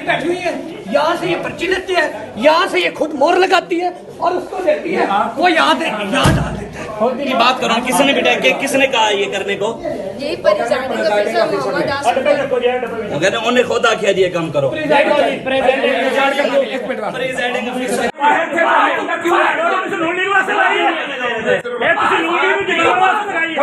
Line बैठी हुई है, यहाँ से ये पर्ची लेती है, यहाँ से ये खुद मोहर लगाती है और उसको देती है, वो यहाँ डाल देता है। की बात करो, किसने बिठा के किसने कहा ये करने को? यही प्रिजाइडिंग ऑफिसर मोहम्मद आसिफ वो कहते उन्हें खुद आखिया जी ये काम करो।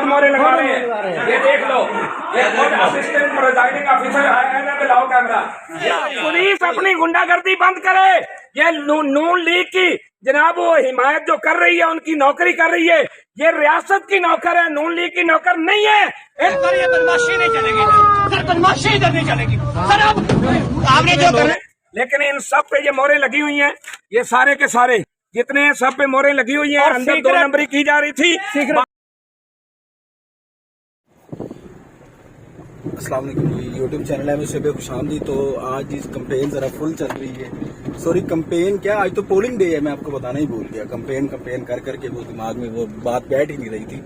मोरे लगा रहे हैं, ये देख लो, ये खुद असिस्टेंट प्रिजाइडिंग ऑफिसर है ना, लाओ कैमरा। पुलिस अपनी गुंडागर्दी बंद करे। ये नून लीग की जनाब वो हिमायत जो कर रही है, उनकी नौकरी कर रही है, ये रियासत की नौकर है, नून लीग की नौकर नहीं है। ये बदमाशी नहीं चलेगी सर, बदमाशी इधर नहीं चलेगी सर। अब आपने जो कर, लेकिन इन सब पे ये मोहरें लगी हुई हैं, ये सारे के सारे जितने हैं सब पे मोहरें लगी हुई हैं। अंदर 2 नंबरी की जा रही थी। अस्सलाम वालेकुम जी, यूट्यूब चैनल है मैं सुबह खुशामदी। तो आज इस कंपेन ज़रा फुल चल रही है। सॉरी कंपेन क्या, आज तो पोलिंग डे है, मैं आपको बताना ही भूल गया। कंपेन कर करके वो दिमाग में वो बात बैठ ही नहीं रही थी।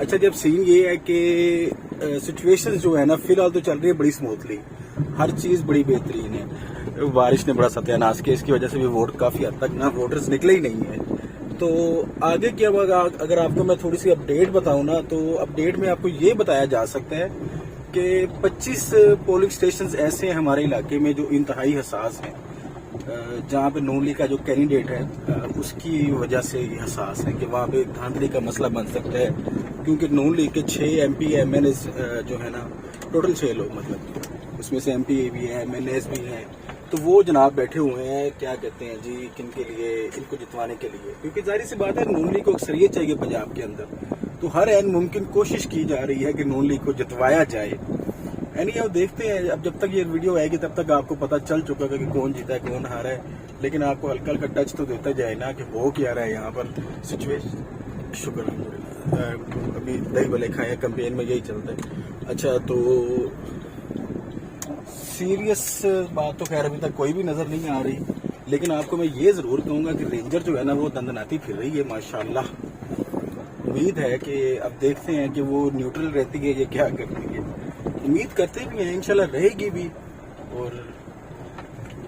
अच्छा, जब सीन ये है कि सिचुएशन जो है ना फिलहाल तो चल रही है बड़ी स्मूथली, हर चीज़ बड़ी बेहतरीन है। बारिश ने बड़ा सत्यानाश किया, इसकी वजह से भी वोट काफ़ी हद तक ना वोटर्स निकले ही नहीं है। तो आगे क्या होगा, अगर आपको मैं थोड़ी सी अपडेट बताऊँ ना, तो अपडेट में आपको ये बताया जा सकता है कि 25 पोलिंग स्टेशन ऐसे हैं हमारे इलाके में जो इंतहाई हसास हैं, जहाँ पे नून लीग का जो कैंडिडेट है उसकी वजह से ये हसास है कि वहाँ पे धांधली का मसला बन सकता है। क्योंकि नून लीग के 6 MP MLA जो है ना, टोटल 6 लोग, मतलब उसमें से MP भी है, MLAs भी हैं, तो वो जनाब बैठे हुए हैं, क्या कहते हैं जी, किनके लिए, इनको जितवाने के लिए। क्योंकि जाहिर सी बात है नून लीग को अक्सरियत चाहिए पंजाब के अंदर, तो हर एन मुमकिन कोशिश की जा रही है कि नून लीग को जितवाया जाए। यानी अब देखते हैं, अब जब तक ये वीडियो आएगी तब तक आपको पता चल चुका है कि कौन जीता है कौन हारा है, लेकिन आपको हल्का हल्का टच तो देता जाए ना कि वो क्या रहा है यहाँ पर सिचुएशन। शुक्र अभी दही भले खाए, कंपेन में यही चलता है। अच्छा, तो सीरियस बात तो खैर अभी तक कोई भी नजर नहीं आ रही, लेकिन आपको मैं ये जरूर कहूँगा कि रेंजर जो है ना वो दंदनाती फिर रही है माशाल्लाह। उम्मीद है कि अब देखते हैं कि वो न्यूट्रल रहती है, ये क्या करती है। उम्मीद करते भी हैं इंशाल्लाह रहेगी भी। और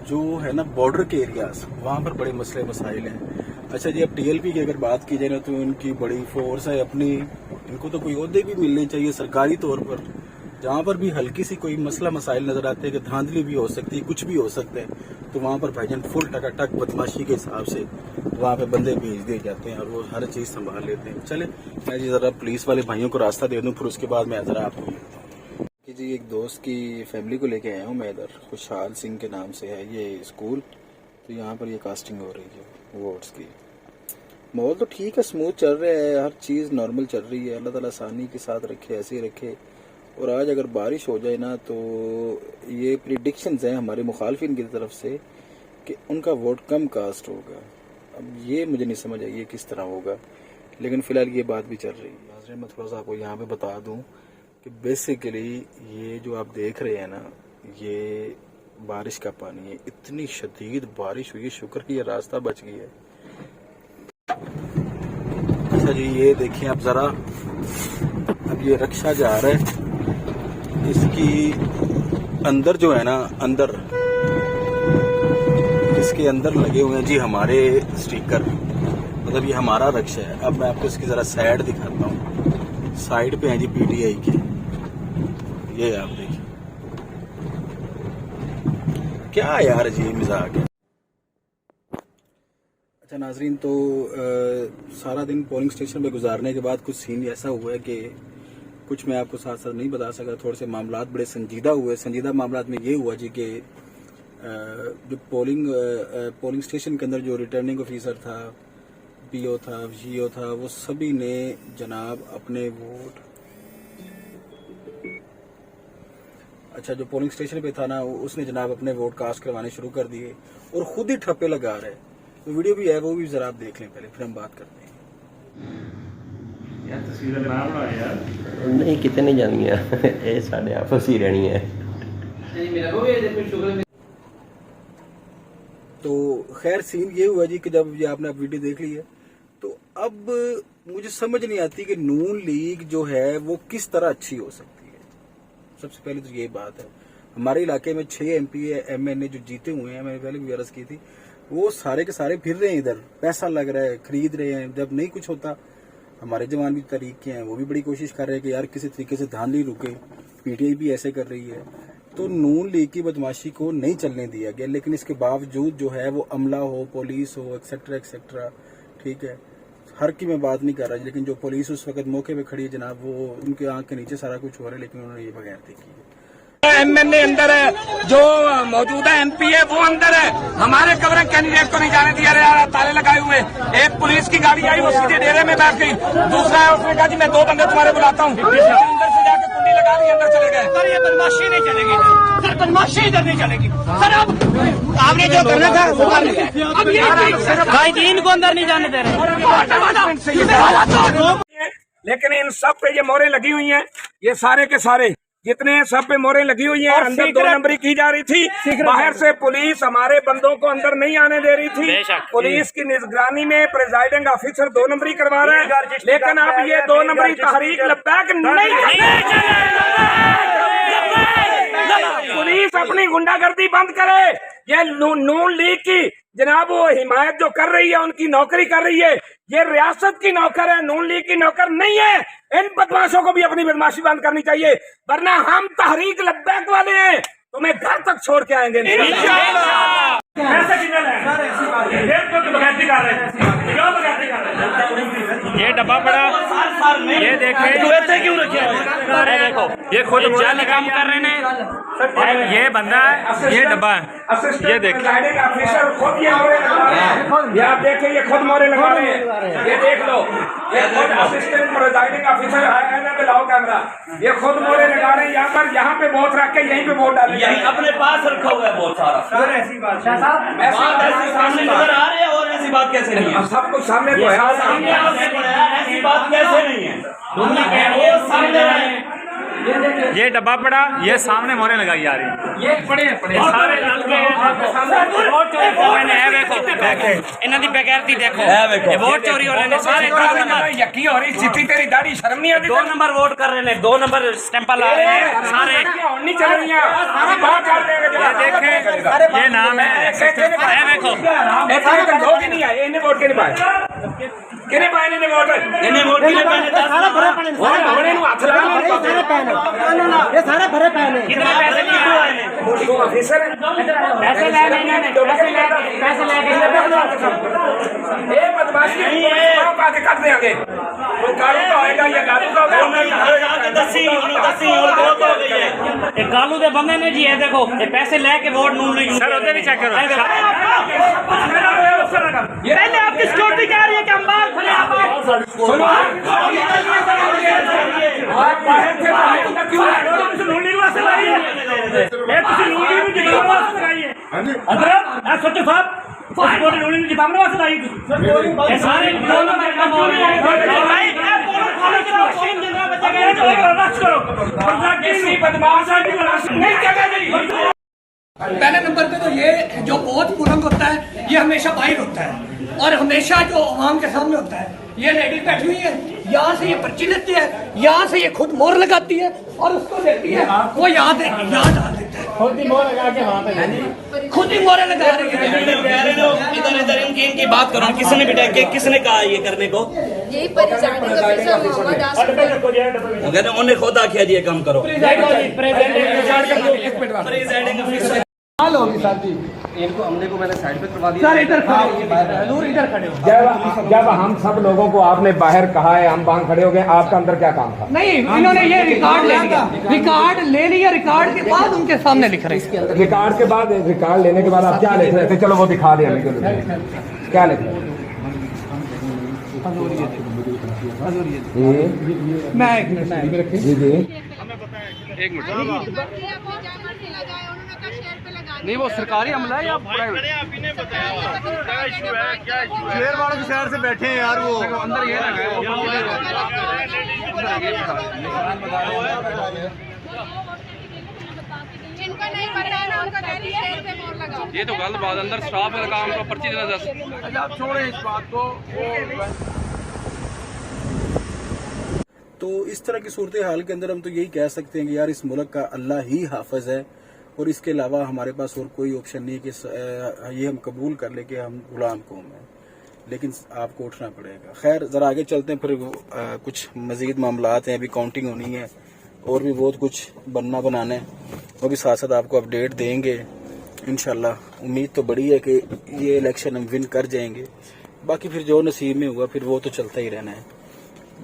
जो है ना बॉर्डर के एरियाज, वहाँ पर बड़े मसले मसाइल हैं। अच्छा जी, अब TLP की अगर बात की जाए ना, तो इनकी बड़ी फोर्स है अपनी, इनको तो कोई ओहदे भी मिलने चाहिए सरकारी तौर पर। जहाँ पर भी हल्की सी कोई मसला मसाइल नजर आते हैं कि धांधली भी हो सकती है, कुछ भी हो सकता है, तो वहाँ पर भाईजान फुल टकाटक बदमाशी के हिसाब से वहाँ पे बंदे भेज दिए जाते हैं और वो हर चीज़ संभाल लेते हैं। चले मैं जी ज़रा पुलिस वाले भाइयों को रास्ता दे दूँ, फिर उसके बाद मैं ज़रा आपको मिलता हूँ कि जी एक दोस्त की फैमिली को लेके आया हूँ मैं इधर। खुशहाल सिंह के नाम से है ये स्कूल, तो यहाँ पर ये कास्टिंग हो रही है वोट्स की। माहौल तो ठीक है, स्मूथ चल रहा है, हर चीज़ नॉर्मल चल रही है। अल्लाह ताला आसानी के साथ रखे, ऐसे ही रखे। और आज अगर बारिश हो जाए ना, तो ये प्रिडिक्शंस हैं हमारे मुखालफिन की तरफ से कि उनका वोट कम कास्ट होगा। अब ये मुझे नहीं समझ आई किस तरह होगा, लेकिन फ़िलहाल ये बात भी चल रही है। मैं थोड़ा सा आपको यहाँ पे बता दूँ कि बेसिकली ये जो आप देख रहे हैं ना, ये बारिश का पानी है। इतनी शदीद बारिश हुई है, शुक्र की ये रास्ता बच गया है। अच्छा जी, ये देखिए आप ज़रा, अब ये रिक्शा जा रहा है, इसकी अंदर जो है ना, अंदर इसके अंदर लगे हुए हैं जी हमारे स्टिकर, मतलब ये हमारा रिक्शा है। अब मैं आपको इसकी ज़रा साइड दिखाता हूँ। साइड पे है जी PTI के, ये आप देखिए क्या यार जी मजाक है। अच्छा नाजरीन, तो सारा दिन पोलिंग स्टेशन पे गुजारने के बाद कुछ सीन ऐसा हुआ है कि कुछ मैं आपको साथ साथ नहीं बता सका। थोड़े से मामलात बड़े संजीदा हुए। संजीदा मामलात में ये हुआ जी कि जो पोलिंग स्टेशन के अंदर जो रिटर्निंग ऑफिसर था, PO था, GO था, वो सभी ने जनाब अपने वोट, अच्छा जो पोलिंग स्टेशन पे था ना, उसने जनाब अपने वोट कास्ट करवाने शुरू कर दिए और खुद ही ठप्पे लगा रहे। तो वीडियो भी है, वो भी जरा आप देख लें पहले, फिर हम बात करते हैं। नहीं कितने नहीं जानिया ये साढ़े आपस ही रहनी है। तो खैर सीन ये हुआ जी कि जब ये आपने वीडियो देख ली है, तो अब मुझे समझ नहीं आती कि नून लीग जो है वो किस तरह अच्छी हो सकती है। सबसे पहले तो ये बात है। हमारे इलाके में 6 MP MNA जो जीते हुए हैं, मैंने पहले भी अर्ज की थी, वो सारे के सारे फिर रहे हैं इधर, पैसा लग रहा है, खरीद रहे हैं। जब नहीं कुछ होता, हमारे जवान भी तरीक के हैं, वो भी बड़ी कोशिश कर रहे हैं कि यार किसी तरीके से धांधली रुके। PTI भी ऐसे कर रही है। तो नून लीग की बदमाशी को नहीं चलने दिया गया, लेकिन इसके बावजूद जो है वो अमला हो, पुलिस हो, एक्सेट्रा एक्सेट्रा, ठीक है, हर की मैं बात नहीं कर रहा, लेकिन जो पुलिस उस वक्त मौके पे खड़ी है जनाब, वो उनके आंख के नीचे सारा कुछ हो रहा है, लेकिन उन्होंने ये बगैरती की है। MNA अंदर है, जो मौजूदा MP है वो अंदर है। हमारे कवरेज कैंडिडेट को नहीं जाने दिया रहा, ताले लगाए हुए। एक पुलिस की गाड़ी आई, वो सीधे डेरे में बैठ गई। दूसरा है, उसने कहा जी मैं 2 बंदे तुम्हारे बुलाता हूँ, अंदर से जाके कुंडी लगा दी, अंदर चले गए। सर ये बदमाशी नहीं चलेगी सर, बदमाशी इधर नहीं चलेगी सर। अब आपने जो करना था वो कर लिया। अब ये भाई दीन को अंदर नहीं जाने दे रहे। लेकिन इन सब पे ये मोहरें लगी हुई हैं, ये सारे के सारे जितने हैं सब पे मोहरें लगी हुई हैं। अंदर 2 नंबरी की जा रही थी, बाहर से पुलिस हमारे बंदों को अंदर नहीं आने दे रही थी। पुलिस की निगरानी में प्रेसिडेंट ऑफिसर 2 नंबरी करवा रहा है, लेकिन अब ये 2 नंबरी तहरीक लब्बैक पुलिस अपनी गुंडागर्दी बंद करे। ये नून लीग की जनाब वो हिमायत जो कर रही है, उनकी नौकरी कर रही है, ये रियासत की नौकर है, नून लीग की नौकर नहीं है। इन बदमाशों को भी अपनी बदमाशी बंद करनी चाहिए, वरना हम तहरीक लब्बैक वाले हैं, तुम्हें घर तक छोड़ के आएंगे। ये डब्बा पड़ा, ये देखे क्यों रखे? अरे देखो ये खुद जाली काम कर रहे हैं, ये बंदा है, ये डब्बा है, ये देखिए ऑफिसर खुद ये मोहरे लगा रहे हैं। ये आप देखें, ये खुद मोहरे लगा रहे हैं, ये देख लो, ये खुद असिस्टेंट प्रिजाइडिंग ऑफिसर है, लाओ कैमरा, ये खुद मोहरे लगा रहे हैं। यहाँ पे वोट रख के यहीं पे वोट डाले, यही अपने पास रखा हुआ है बहुत सारा। ऐसी बात सामने नजर आ रहे हैं, और ऐसी बात कैसे नहीं है? सब कुछ सामने तो है, ऐसी बात कैसे नहीं है? सामने ये डब्बा पड़ा, ये सामने मोहरें लगाई जा रही है। ये पड़े सारे इन्हों की बेगैरती देखो, ये वोट चोरी हो रहे हैं सारे। यकीन हो रही चिट्ठी तेरी दाढ़ी शर्म नहीं आती? 2 नंबर वोट कर रहे हैं, 2 नंबर स्टैंपा ला रहे हैं सारे। नहीं चल रही ये देखें, ये नाम है, देखो लोग ही नहीं आए, इन्हें वोट के नहीं पाए, किने पाए इन्हें वोट, इन्हें वोट के लिए पहले 10 हाथ लगा, ये सारे भरे पैने कितने पैसे कितने आए हैं? 2 ऑफिसर पैसे बदमाशी आगे काट देंगे, वो कालू का होएगा या गालू का होगा। कालू के बंदे ने जी है, देखो ये पैसे लेके वोट नून नहीं सर होते भी चेक करो। पहले आपकी सिक्योरिटी कह रही है कि हम बाहर खड़े हैं, पहले नंबर पे तो ये जो बहुत पुरंग होता है, ये हमेशा बाहर होता है और हमेशा जो आवाम के सामने होता है। ये लेडी बैठी हुई है, यहाँ से ये पर्ची लेती है, यहाँ से ये खुद मोहर लगाती है और उसको देती है, वो याद डाल देता है, खुद ही मोहर लगा के वहाँ पे खुद ही मोहर लगा रही है। इधर इनकी बात करो, किसने बिठा के, किसने कहा ये करने को? यही प्रेसिडेंट ऑफिसर मोहम्मद आसिफ, उन्हें खुद आखिया जी ये काम करो। इनको अमले को मैंने साइड पे करवा दिया। सर इधर खड़े, इधर खड़े हो। जब हम सब लोगों को आपने बाहर कहा है, हम बाहर खड़े हो गए, आपका अंदर क्या काम था? नहीं, इन्होंने ये रिकॉर्ड ले लिया, रिकॉर्ड के बाद उनके सामने लिख रहे हैं। रिकॉर्ड के बाद, रिकॉर्ड लेने के बाद आप क्या लिख रहे थे? चलो वो दिखा दें, क्या लिख रहे थे? नहीं वो सरकारी अमला है या शेर वालों की शहर से बैठे हैं यार, वो अंदर ये लगा जिनका नहीं पता है ना उनका डेली शेयर पे मोहर लगाओ। ये तो गलत बात, अंदर स्टाफ का काम को पर्ची देना। आप छोड़े इस बात को। तो इस तरह की सूरत हाल के अंदर हम तो यही कह सकते हैं कि यार इस मुल्क का अल्लाह ही हाफिज है और इसके अलावा हमारे पास और कोई ऑप्शन नहीं कि ये हम कबूल कर ले कि हम गुलाम कौम हैं, लेकिन आपको उठना पड़ेगा। खैर ज़रा आगे चलते हैं, फिर कुछ मज़ीद मामलात हैं, अभी काउंटिंग होनी है और भी बहुत कुछ बनाना है, वो भी साथ साथ आपको अपडेट देंगे इंशाल्लाह। उम्मीद तो बड़ी है कि ये इलेक्शन हम विन कर जाएंगे, बाकी फिर जो नसीब में हुआ फिर वो तो चलता ही रहना है,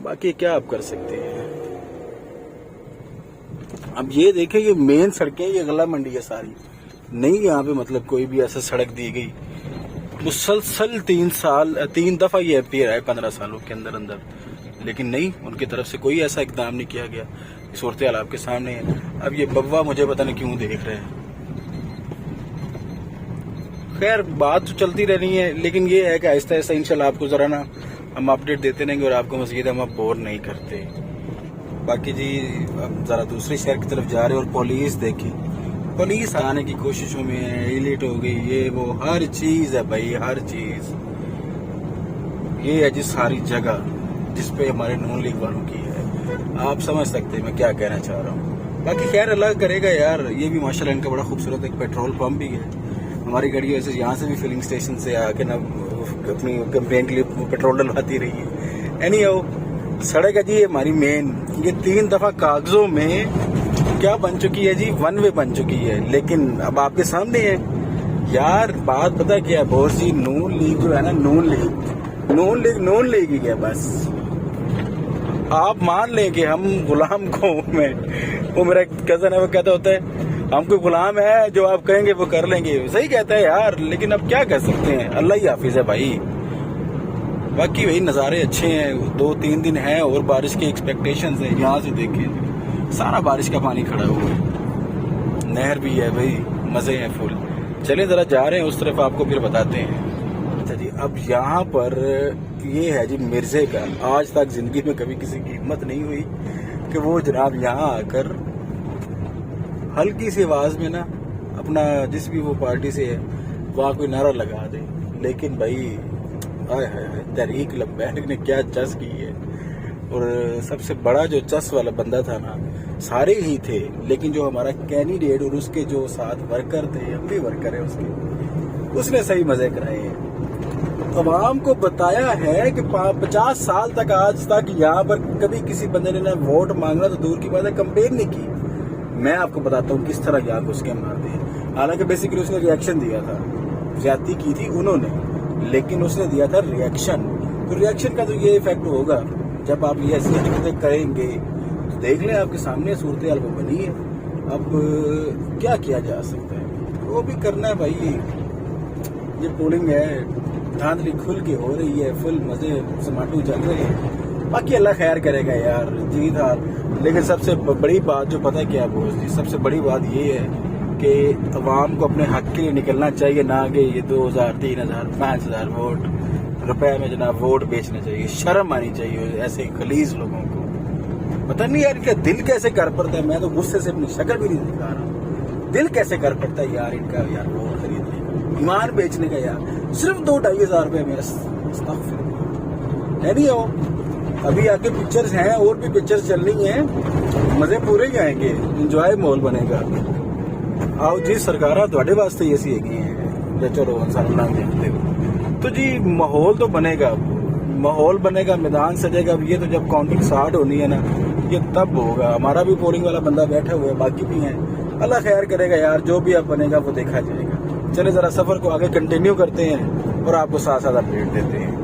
बाकी क्या आप कर सकते हैं। अब ये देखें, ये मेन सड़कें, ये गला मंडी है सारी, नहीं यहाँ पे मतलब कोई भी ऐसा सड़क दी गई। मुसलसल 3 दफा ये अपीयर है 15 सालों के अंदर, लेकिन नहीं, उनकी तरफ से कोई ऐसा इकदाम नहीं किया गया। सूरत हाल आपके सामने है। अब ये बब्बा मुझे पता नहीं क्यों देख रहे हैं। खैर बात तो चलती रहनी है, लेकिन ये है कि आहिस्ता आहिस्ता इंशाल्लाह आपको जरा ना हम अपडेट देते रहेंगे और आपको मज़ीद हम बोर नहीं करते। बाकी जी अब जरा दूसरे शहर की तरफ जा रहे हैं और पुलिस देखी, पुलिस आने की कोशिशों में है, इलीट हो गई, ये वो हर चीज है भाई, हर चीज। ये है जी सारी जगह जिसपे हमारे नून लीग वालों की है। आप समझ सकते हैं मैं क्या कहना चाह रहा हूँ। बाकी खैर अल्लाह करेगा यार। ये भी माशाल्लाह इनका बड़ा खूबसूरत एक पेट्रोल पंप भी है। हमारी गाड़ी वैसे यहाँ से भी फिलिंग स्टेशन से आके ना अपनी कंपेन के लिए पेट्रोल डलवाती रही है। एनी हाउ सड़क है जी ये हमारी मेन, ये 3 दफा कागजों में क्या बन चुकी है जी, 1 वे बन चुकी है, लेकिन अब आपके सामने है यार। बात पता क्या है बोस जी, नून लीग जो है ना, नून लीग ही है बस। आप मान लें कि हम गुलाम कौम है। वो मेरा कजन है, वो कहता होता है हम कोई गुलाम है, जो आप कहेंगे वो कर लेंगे। सही कहता है यार, लेकिन अब क्या कर सकते हैं, अल्लाह ही हाफिज है भाई। बाकी वही नज़ारे अच्छे हैं, 2-3 दिन हैं और बारिश की एक्सपेक्टेशंस है। यहाँ से देखें सारा बारिश का पानी खड़ा हुआ है, नहर भी है भाई, मज़े हैं फुल। चले ज़रा जा रहे हैं उस तरफ, आपको फिर बताते हैं। अच्छा जी, अब यहाँ पर ये है जी मिर्जे का। आज तक जिंदगी में कभी किसी की हिम्मत नहीं हुई कि वो जनाब यहाँ आकर हल्की सी आवाज में ना अपना जिस भी वो पार्टी से है वहाँ कोई नारा लगा दे। लेकिन भाई हाय हाय, तहरीक लब्बैक ने क्या चस की है। और सबसे बड़ा जो चस वाला बंदा था ना, सारे ही थे, लेकिन जो हमारा कैंडिडेट और उसके जो साथ वर्कर थे, हम भी वर्कर है उसके, उसने सही मजे कराए हैं। अवाम को बताया है कि 50 साल तक आज तक यहाँ पर कभी किसी बंदे ने ना वोट मांगना तो दूर की बात है, कंपेन नहीं की। मैं आपको बताता हूँ किस तरह यहाँ घुस के मार दिए। हालांकि बेसिकली उसने रिएक्शन दिया था, ज्यादती की थी उन्होंने, लेकिन उसने दिया था रिएक्शन। तो रिएक्शन का तो ये इफेक्ट होगा जब आप ये ऐसी हरकतें करेंगे। तो देख लें आपके सामने सूरत हाल वो बनी है। अब क्या किया जा सकता है, वो भी करना है भाई। ये पोलिंग है, धांधली खुल के हो रही है, फुल मजे समाटू चल रहे हैं। बाकी अल्लाह खैर करेगा यार, जीत हार। लेकिन सबसे बड़ी बात जो पता है क्या बोझ जी, सबसे बड़ी बात ये है कि अवाम को अपने हक के लिए निकलना चाहिए, ना कि ये 2000, 3000, 5000 वोट रुपए में जनाब वोट बेचना चाहिए। शर्म आनी चाहिए ऐसे खलीज लोगों को। पता नहीं यार इनका दिल कैसे कर पड़ता है। मैं तो गुस्से से अपनी शक्ल भी नहीं दिखा रहा। दिल कैसे कर पड़ता है यार इनका, यार वोट खरीदने का, ईमान बेचने का यार। सिर्फ 2-2.5 हजार रुपए मेरा है नहीं हो। अभी आगे पिक्चर्स हैं और भी पिक्चर्स चलनी है, मजे पूरे ही आएंगे, इंजॉय माहौल बनेगा। आओ जी सरकारा थोड़े वास्ते ये सी है, चलो नाम जानते हो। तो जी माहौल तो बनेगा, माहौल बनेगा, मैदान सजेगा। ये तो जब काउंटिंग स्टार्ट होनी है ना, ये तब होगा। हमारा भी पोलिंग वाला बंदा बैठा हुआ है, बाकी भी हैं। अल्लाह खैर करेगा यार, जो भी अब बनेगा वो देखा जाएगा। चले जरा सफर को आगे कंटिन्यू करते हैं और आपको साथ साथ अपडेट देते हैं।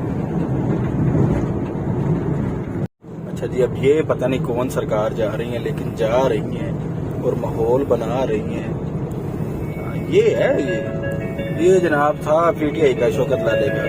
अच्छा जी, अब ये पता नहीं कौन सरकार जा रही है, लेकिन जा रही है और माहौल बना रही है। ये है ये जनाब था पीटीआई का शौकत लाले का।